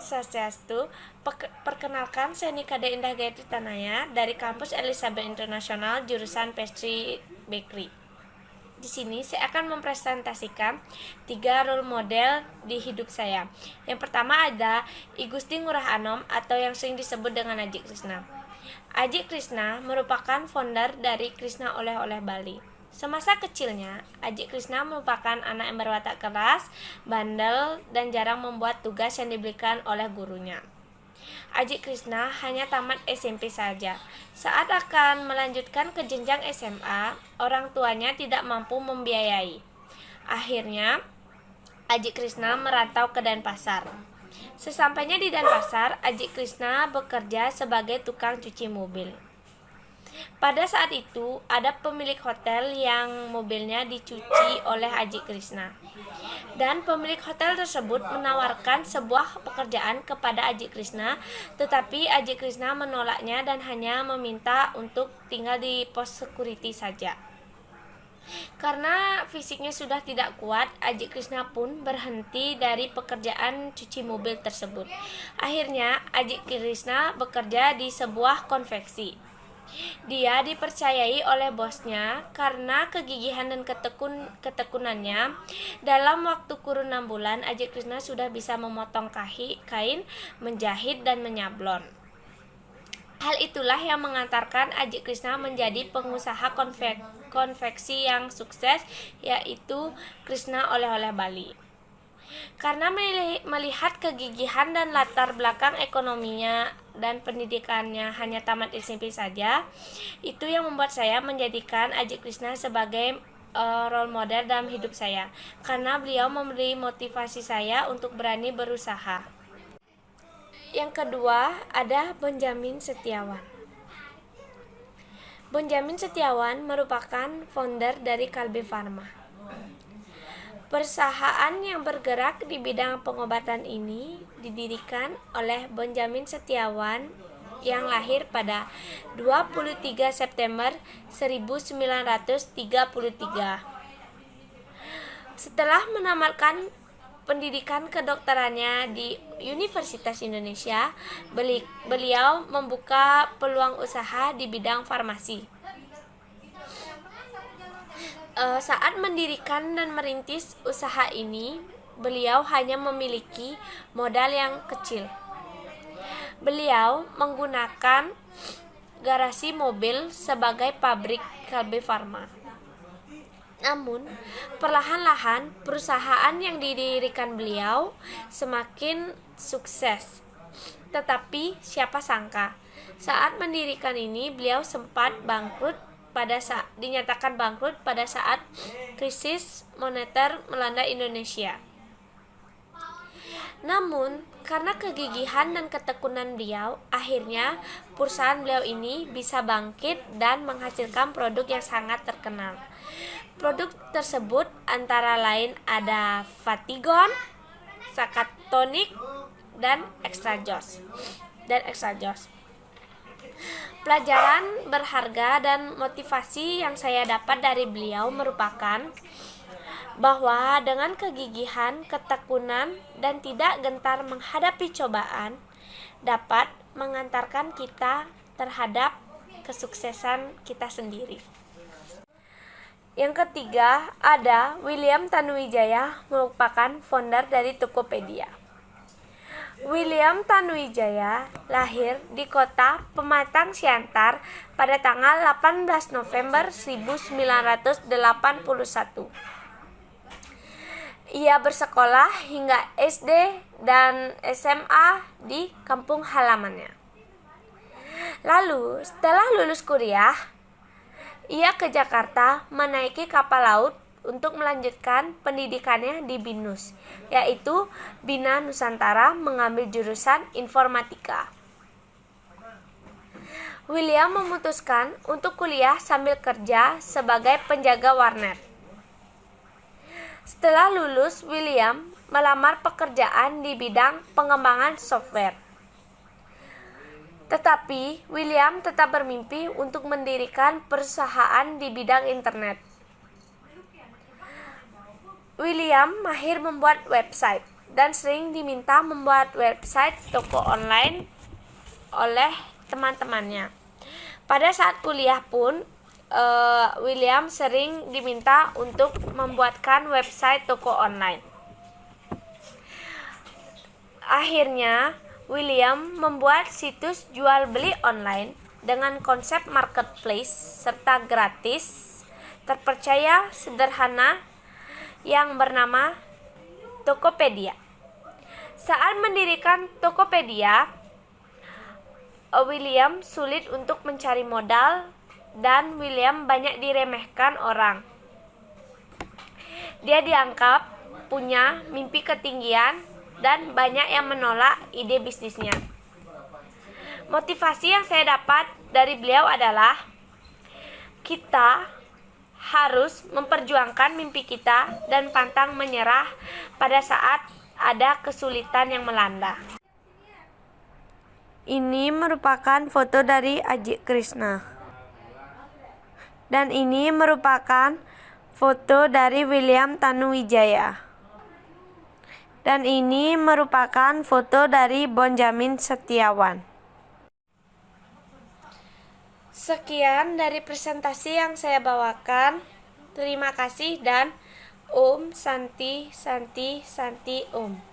Swastiastu. Perkenalkan, saya Nikade Indah Gayatri Tanaya dari kampus Elizabeth Internasional jurusan Pastry Bakery. Di sini saya akan mempresentasikan 3 role model di hidup saya. Yang pertama ada I Gusti Ngurah Anom atau yang sering disebut dengan Aji Krishna. Aji Krishna merupakan founder dari Krishna Oleh-oleh Bali. Semasa kecilnya, Aji Krishna merupakan anak yang berwatak keras, bandel, dan jarang membuat tugas yang diberikan oleh gurunya. Aji Krishna hanya tamat SMP saja. Saat akan melanjutkan ke jenjang SMA, orang tuanya tidak mampu membiayai. Akhirnya, Aji Krishna merantau ke Denpasar. Sesampainya di Denpasar, Aji Krishna bekerja sebagai tukang cuci mobil. Pada saat itu, ada pemilik hotel yang mobilnya dicuci oleh Aji Krishna. Dan pemilik hotel tersebut menawarkan sebuah pekerjaan kepada Aji Krishna, tetapi Aji Krishna menolaknya dan hanya meminta untuk tinggal di pos security saja. Karena fisiknya sudah tidak kuat, Aji Krishna pun berhenti dari pekerjaan cuci mobil tersebut. Akhirnya, Aji Krishna bekerja di sebuah konveksi. Dia dipercayai oleh bosnya karena kegigihan dan ketekunannya. Dalam waktu kurun 6 bulan, Aji Krishna sudah bisa memotong kain, menjahit, dan menyablon. Hal itulah yang mengantarkan Aji Krishna menjadi pengusaha konveksi yang sukses, yaitu Krishna Oleh-oleh Bali. Karena melihat kegigihan dan latar belakang ekonominya dan pendidikannya hanya tamat SMP saja, itu yang membuat saya menjadikan Aji Krishna sebagai role model dalam hidup saya, karena beliau memberi motivasi saya untuk berani berusaha. Yang kedua ada Benjamin Setiawan. Benjamin Setiawan merupakan founder dari Kalbe Farma. Perusahaan yang bergerak di bidang pengobatan ini didirikan oleh Benjamin Setiawan yang lahir pada 23 September 1933. Setelah menamatkan pendidikan kedokterannya di Universitas Indonesia, beliau membuka peluang usaha di bidang farmasi. Saat mendirikan dan merintis usaha ini, beliau hanya memiliki modal yang kecil. Beliau menggunakan garasi mobil sebagai pabrik Kalbe Farma. Namun, perlahan-lahan perusahaan yang didirikan beliau semakin sukses. Tetapi siapa sangka, saat mendirikan ini beliau sempat dinyatakan bangkrut pada saat krisis moneter melanda Indonesia. Namun, karena kegigihan dan ketekunan beliau, akhirnya perusahaan beliau ini bisa bangkit dan menghasilkan produk yang sangat terkenal. Produk tersebut antara lain ada Fatigon, Sakatonik, dan Extra Joss. Pelajaran berharga dan motivasi yang saya dapat dari beliau merupakan bahwa dengan kegigihan, ketekunan, dan tidak gentar menghadapi cobaan dapat mengantarkan kita terhadap kesuksesan kita sendiri. Yang ketiga ada William Tanuwijaya, merupakan founder dari Tokopedia. William Tanuwijaya lahir di kota Pematang Siantar pada tanggal 18 November 1981. Ia bersekolah hingga SD dan SMA di kampung halamannya. Lalu, setelah lulus kuliah, ia ke Jakarta menaiki kapal laut untuk melanjutkan pendidikannya di BINUS, yaitu Bina Nusantara, mengambil jurusan informatika. William memutuskan untuk kuliah sambil kerja sebagai penjaga warnet. Setelah lulus, William melamar pekerjaan di bidang pengembangan software. Tetapi William tetap bermimpi untuk mendirikan perusahaan di bidang internet. William mahir membuat website dan sering diminta membuat website toko online oleh teman-temannya. Pada saat kuliah pun, William sering diminta untuk membuatkan website toko online. Akhirnya, William membuat situs jual beli online dengan konsep marketplace serta gratis, terpercaya, sederhana yang bernama Tokopedia. Saat mendirikan Tokopedia, William sulit untuk mencari modal dan William banyak diremehkan orang. Dia dianggap punya mimpi ketinggian dan banyak yang menolak ide bisnisnya. Motivasi yang saya dapat dari beliau adalah kita harus memperjuangkan mimpi kita dan pantang menyerah pada saat ada kesulitan yang melanda. Ini merupakan foto dari Ajit Krishna. Dan ini merupakan foto dari William Tanuwijaya. Dan ini merupakan foto dari Bonjamin Setiawan. Sekian dari presentasi yang saya bawakan. Terima kasih dan Om Santi Santi Santi Om.